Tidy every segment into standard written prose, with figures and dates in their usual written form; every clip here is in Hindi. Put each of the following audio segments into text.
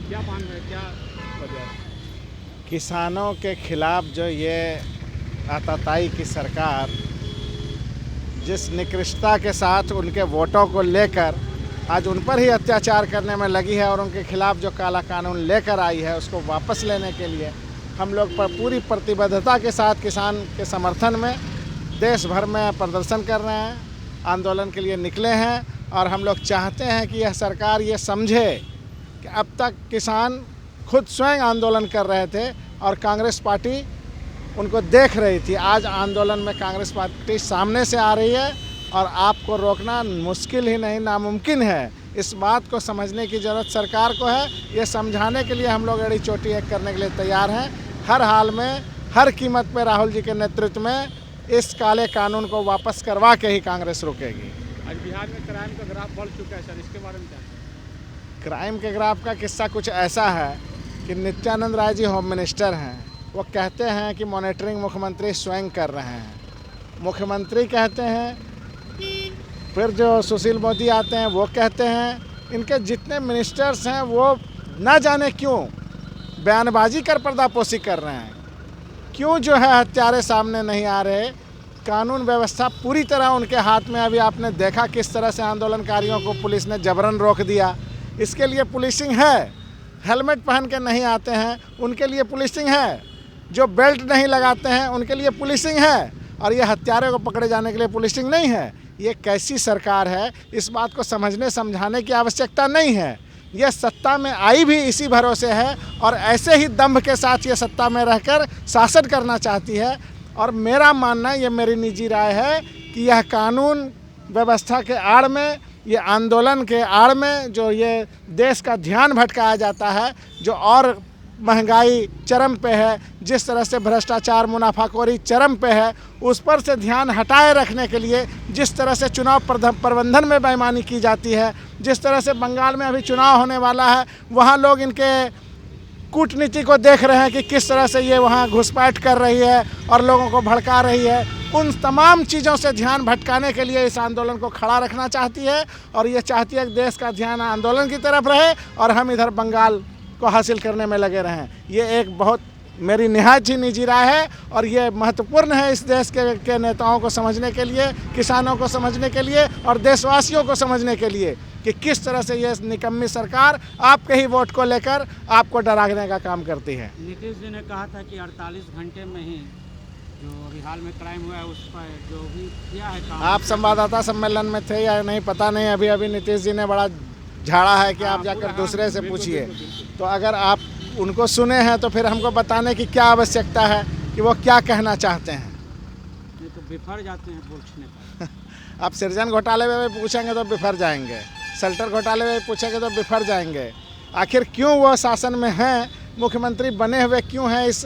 क्या मान रहे हैं, क्या वजह है? किसानों के खिलाफ जो ये आताताई की सरकार जिस निकृष्टता के साथ उनके वोटों को लेकर आज उन पर ही अत्याचार करने में लगी है और उनके खिलाफ जो काला कानून लेकर आई है उसको वापस लेने के लिए हम लोग पर पूरी प्रतिबद्धता के साथ किसान के समर्थन में देश भर में प्रदर्शन कर रहे हैं, आंदोलन के लिए निकले हैं। और हम लोग चाहते हैं कि यह सरकार ये समझे कि अब तक किसान खुद स्वयं आंदोलन कर रहे थे और कांग्रेस पार्टी उनको देख रही थी। आज आंदोलन में कांग्रेस पार्टी सामने से आ रही है और आपको रोकना मुश्किल ही नहीं नामुमकिन है। इस बात को समझने की ज़रूरत सरकार को है। ये समझाने के लिए हम लोग एड़ी चोटी एक करने के लिए तैयार हैं। हर हाल में हर कीमत पे राहुल जी के नेतृत्व में इस काले कानून को वापस करवा के ही कांग्रेस रुकेगी। आज बिहार में क्राइम का ग्राफ बढ़ चुका है सर, इसके बारे में क्या? क्राइम के ग्राफ का किस्सा कुछ ऐसा है कि नित्यानंद राय जी होम मिनिस्टर हैं, वो कहते हैं कि मॉनिटरिंग मुख्यमंत्री स्वयं कर रहे हैं। मुख्यमंत्री कहते हैं, फिर जो सुशील मोदी आते हैं वो कहते हैं, इनके जितने मिनिस्टर्स हैं वो ना जाने क्यों बयानबाजी कर पर्दापोशी कर रहे हैं। क्यों जो है हत्यारे सामने नहीं आ रहे। कानून व्यवस्था पूरी तरह उनके हाथ में। अभी आपने देखा किस तरह से आंदोलनकारियों को पुलिस ने जबरन रोक दिया। इसके लिए पुलिसिंग है। हेलमेट पहन के नहीं आते हैं उनके लिए पुलिसिंग है। जो बेल्ट नहीं लगाते हैं उनके लिए पुलिसिंग है। और ये हत्यारे को पकड़े जाने के लिए पुलिसिंग नहीं है। ये कैसी सरकार है, इस बात को समझने समझाने की आवश्यकता नहीं है। ये सत्ता में आई भी इसी भरोसे है और ऐसे ही दंभ के साथ ये सत्ता में रहकर शासन करना चाहती है। और मेरा मानना, ये मेरी निजी राय है कि यह कानून व्यवस्था के आड़ में, ये आंदोलन के आड़ में जो ये देश का ध्यान भटकाया जाता है, जो और महंगाई चरम पे है, जिस तरह से भ्रष्टाचार मुनाफाखोरी चरम पे है, उस पर से ध्यान हटाए रखने के लिए जिस तरह से चुनाव प्रबंधन में बेईमानी की जाती है, जिस तरह से बंगाल में अभी चुनाव होने वाला है, वहाँ लोग इनके कूटनीति को देख रहे हैं कि किस तरह से ये वहाँ घुसपैठ कर रही है और लोगों को भड़का रही है। उन तमाम चीज़ों से ध्यान भटकाने के लिए इस आंदोलन को खड़ा रखना चाहती है और ये चाहती है कि देश का ध्यान आंदोलन की तरफ रहे और हम इधर बंगाल को हासिल करने में लगे रहें। ये एक बहुत मेरी निहायत ही निजी राय है और ये महत्वपूर्ण है इस देश के नेताओं को समझने के लिए, किसानों को समझने के लिए और देशवासियों को समझने के लिए कि किस तरह से ये निकम्मी सरकार आपके ही वोट को लेकर आपको डराने का काम करती है। नीतीश जी ने कहा था कि 48 घंटे में ही जो अभी हाल में क्राइम हुआ है उस पर जो भी किया है काम। आप संवाददाता सम्मेलन में थे या नहीं पता नहीं। अभी नीतीश जी ने बड़ा झाड़ा है कि आप जाकर दूसरे से पूछिए। तो अगर आप उनको सुने हैं तो फिर हमको बताने की क्या आवश्यकता है कि वो क्या कहना चाहते हैं। ये तो बिफर जाते हैं पूछने पर। आप सृजन घोटाले में भी पूछेंगे तो बिफर जाएंगे, शेल्टर घोटाले में पूछेंगे तो बिफर जाएंगे। आखिर क्यों वो शासन में हैं, मुख्यमंत्री बने हुए क्यों हैं इस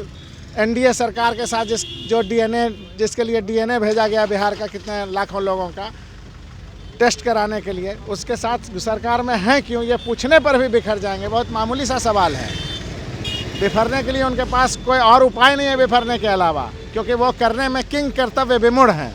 एनडीए सरकार के साथ, जिसके लिए डीएनए भेजा गया बिहार का कितने लाखों लोगों का टेस्ट कराने के लिए, उसके साथ सरकार में हैं क्यों, ये पूछने पर भी बिखर जाएंगे। बहुत मामूली सा सवाल है। बिफरने के लिए उनके पास कोई और उपाय नहीं है बिफरने के अलावा, क्योंकि वो करने में किंग कर्तव्य विमूढ़ हैं।